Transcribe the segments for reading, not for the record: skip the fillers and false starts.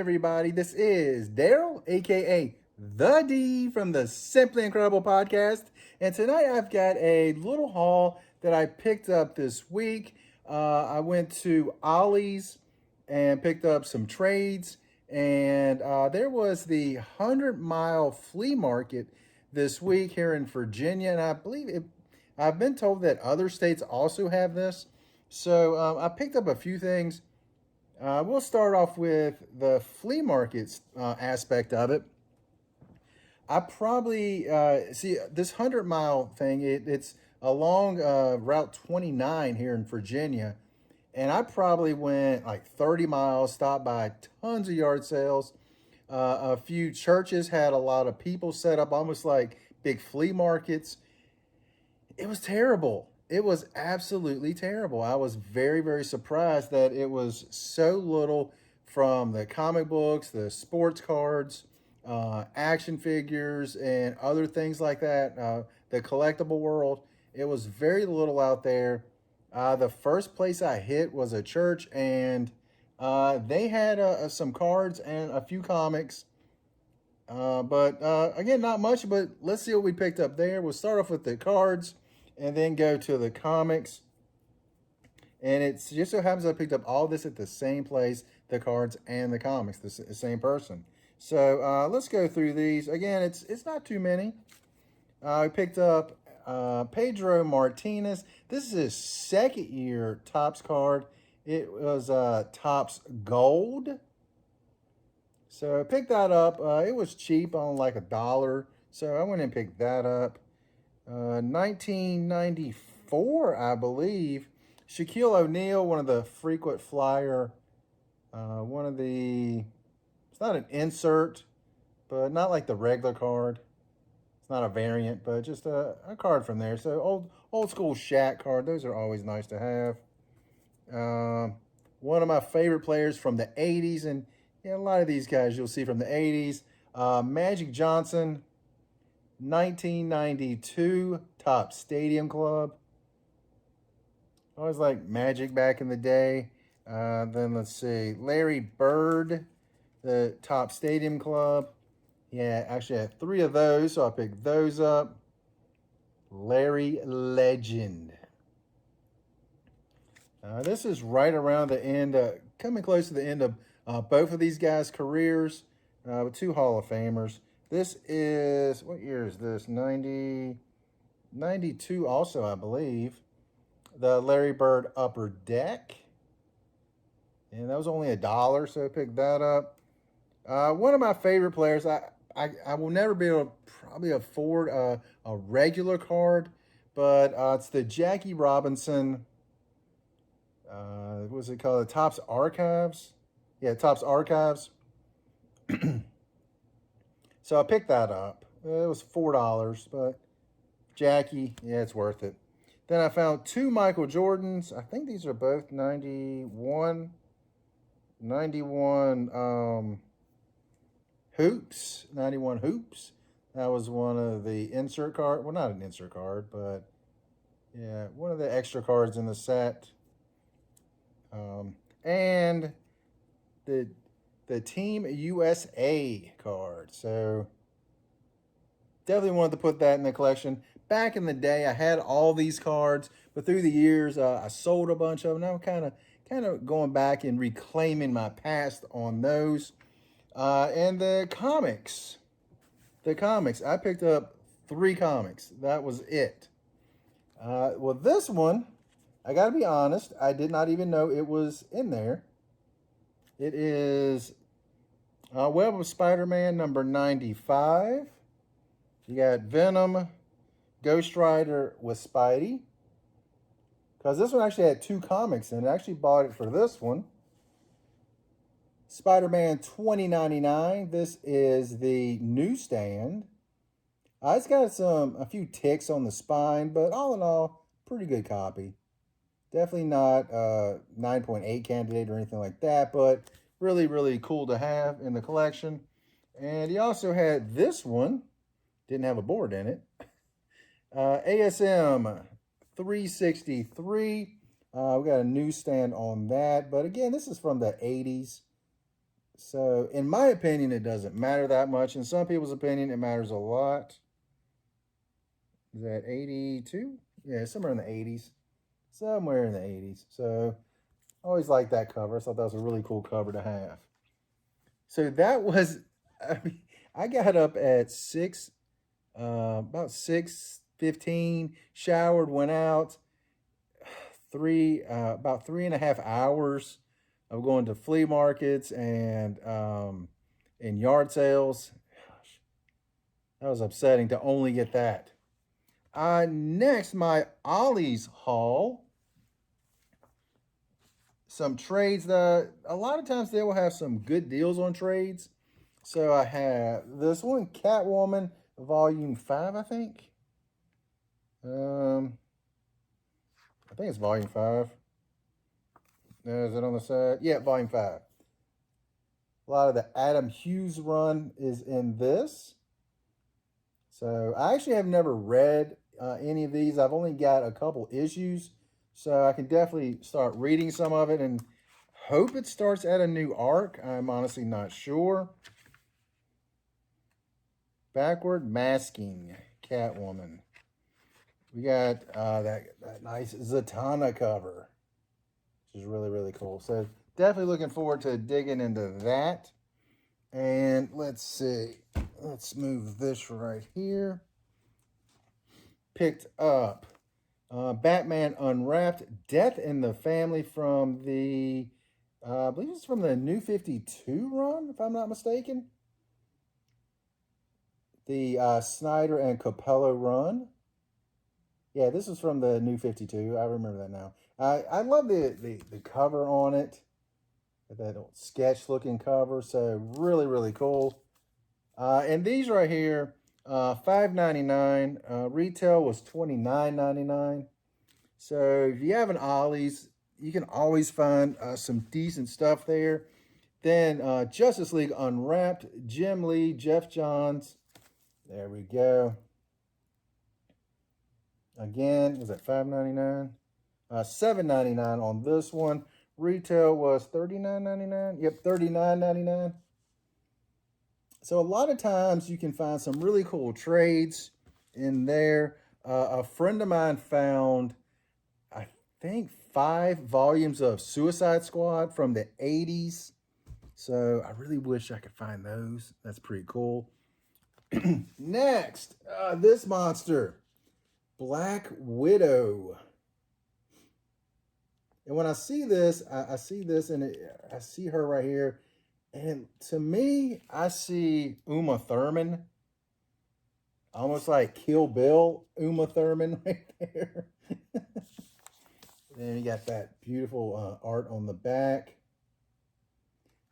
everybody. This is Daryl, aka The D from the Simply Incredible podcast. And tonight I've got a little haul that I picked up this week. I went to Ollie's and picked up some trades. And there was the 100-mile flea market this week here in Virginia. And I've been told that other states also have this. So I picked up a few things. We'll start off with the flea markets aspect of it. I probably see this 100-mile thing. It's along Route 29 here in Virginia, and I probably went like 30 miles, stopped by tons of yard sales. A few churches had a lot of people set up, almost like big flea markets. It was terrible. It was absolutely terrible. I was very, very surprised that it was so little from the comic books, the sports cards, action figures, and other things like that. The collectible world. It was very little out there. The first place I hit was a church, and they had some cards and a few comics. But again, not much, but let's see what we picked up there. We'll start off with the cards and then go to the comics. And it just so happens I picked up all this at the same place, the cards and the comics, the same person. So let's go through these. Again, it's not too many. I picked up Pedro Martinez. This is his second year Topps card. It was Topps Gold. So I picked that up. It was cheap on like $1. So I went and picked that up. 1994, I believe. Shaquille O'Neal, one of the frequent flyer. One of the, it's not an insert, but not like the regular card. It's not a variant, but just a card from there. So old school Shaq card. Those are always nice to have. One of my favorite players from the 80s, and yeah, a lot of these guys you'll see from the 80s. Magic Johnson, 1992 Topps Stadium Club. I always liked Magic back in the day. Then let's see, Larry Bird, the Topps Stadium Club. Yeah, actually I had 3 of those, so I picked those up. Larry Legend. This is right around the end, coming close to the end of both of these guys' careers, with 2 Hall of Famers. This is, what year is this? 92 also, I believe. The Larry Bird Upper Deck. And that was only $1, so I picked that up. One of my favorite players, I will never be able to probably afford a regular card, but it's the Jackie Robinson, what was it called? The Topps Archives? Yeah, Topps Archives. So I picked that up. It was $4, but Jackie, yeah, it's worth it. Then I found 2 Michael Jordans. I think these are both 91 hoops. 91 hoops. That was one of the insert card. Well, not an insert card, but yeah, one of the extra cards in the set. And the Team USA card. So definitely wanted to put that in the collection. Back in the day, I had all these cards, but through the years, I sold a bunch of them. Now I'm kind of going back and reclaiming my past on those. And the comics. I picked up 3 comics. That was it. Well, this one, I got to be honest, I did not even know it was in there. It is Web of Spider-Man number 95. You got Venom, Ghost Rider with Spidey. Because this one actually had 2 comics in it. I actually bought it for this one. Spider-Man 2099. This is the newsstand. It's got a few ticks on the spine, but all in all, pretty good copy. Definitely not 9.8 candidate or anything like that, but really, really cool to have in the collection. And he also had this one. Didn't have a board in it. ASM 363. We got a newsstand on that. But again, this is from the 80s. So, in my opinion, it doesn't matter that much. In some people's opinion, it matters a lot. Is that 82? Yeah, somewhere in the 80s. Somewhere in the 80s. So, I always liked that cover. I thought that was a really cool cover to have. So, that was, I mean, I got up at about 6:15, showered, went out, about 3.5 hours of going to flea markets and yard sales. Gosh, that was upsetting to only get that. Next, my Ollie's haul. Some trades that a lot of times they will have some good deals on trades. So I have this one, Catwoman, Volume 5, I think. I think it's Volume 5. Is it on the side? Yeah, Volume 5. A lot of the Adam Hughes run is in this. So I actually have never read any of these. I've only got a couple issues. So I can definitely start reading some of it and hope it starts at a new arc. I'm honestly not sure. Backward Masking, Catwoman. We got that nice Zatanna cover, which is really, really cool. So definitely looking forward to digging into that. And let's see. Let's move this right here. Picked up Batman Unwrapped, Death in the Family from the, I believe it's from the New 52 run, if I'm not mistaken. The Snyder and Capello run. Yeah, this is from the New 52. I remember that now. I love the cover on it. That old sketch looking cover. So really, really cool. And these right here, $5.99. Retail was $29.99. So if you have an Ollie's, you can always find some decent stuff there. Then Justice League Unwrapped, Jim Lee, Jeff Johns. There we go. Again, was that $5.99? $7.99 on this one. Retail was $39.99. Yep, $39.99. So a lot of times you can find some really cool trades in there. A friend of mine found, I think, 5 volumes of Suicide Squad from the 80s. So I really wish I could find those. That's pretty cool. Next, this monster, Black Widow. And when I see this, I see this and I see her right here. And to me, I see Uma Thurman. Almost like Kill Bill, Uma Thurman right there. Then you got that beautiful art on the back.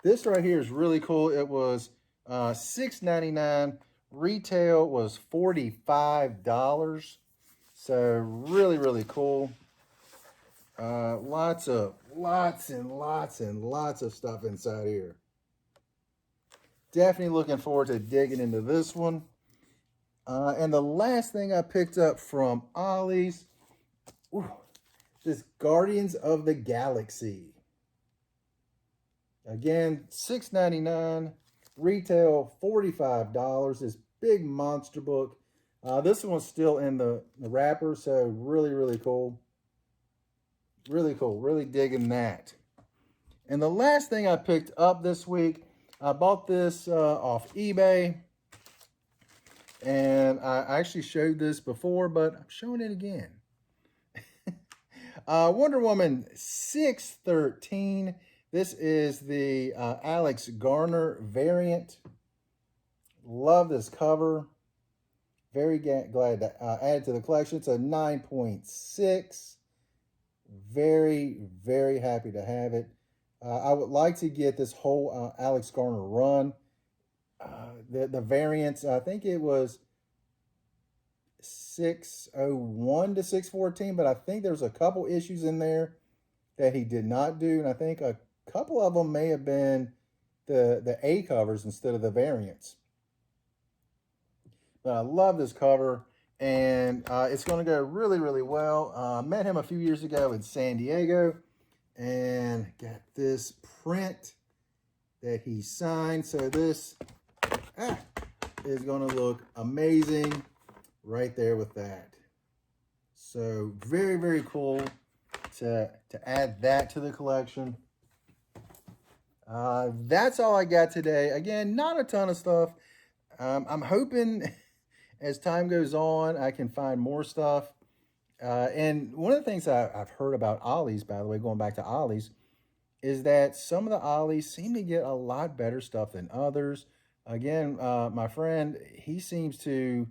This right here is really cool. It was $6.99. Retail was $45. So really, really cool. Lots and lots of stuff inside here. Definitely looking forward to digging into this one. And the last thing I picked up from Ollie's, this Guardians of the Galaxy. Again, $6.99. Retail $45. This big monster book. This one's still in the wrapper, so really, really cool. Really cool. Really digging that. And the last thing I picked up this week, I bought this off eBay. And I actually showed this before, but I'm showing it again. Wonder Woman 613. This is the Alex Garner variant. Love this cover. Very glad to add it to the collection. It's a 9.6. Very, very happy to have it. I would like to get this whole Alex Garner run. The variants, I think it was 601 to 614, but I think there's a couple issues in there that he did not do, and I think a couple of them may have been the A covers instead of the variants. But I love this cover, and it's going to go really, really well. Met him a few years ago in San Diego, and got this print that he signed. So this is going to look amazing right there with that. So very, very cool to add that to the collection. That's all I got today. Again, not a ton of stuff. I'm hoping as time goes on, I can find more stuff. And one of the things I've heard about Ollie's, by the way, going back to Ollie's, is that some of the Ollies seem to get a lot better stuff than others. Again, my friend, he seems to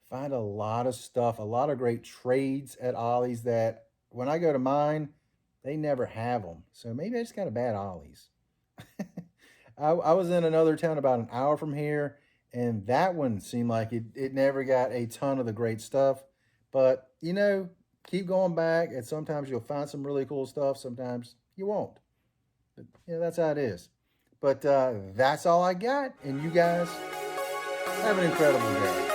find a lot of stuff, a lot of great trades at Ollie's that when I go to mine, they never have them. So maybe I just got a bad Ollie's. I was in another town about an hour from here, and that one seemed like it never got a ton of the great stuff. But, you know, keep going back, and sometimes you'll find some really cool stuff. Sometimes you won't. But, you know, that's how it is. But that's all I got, and you guys have an incredible day.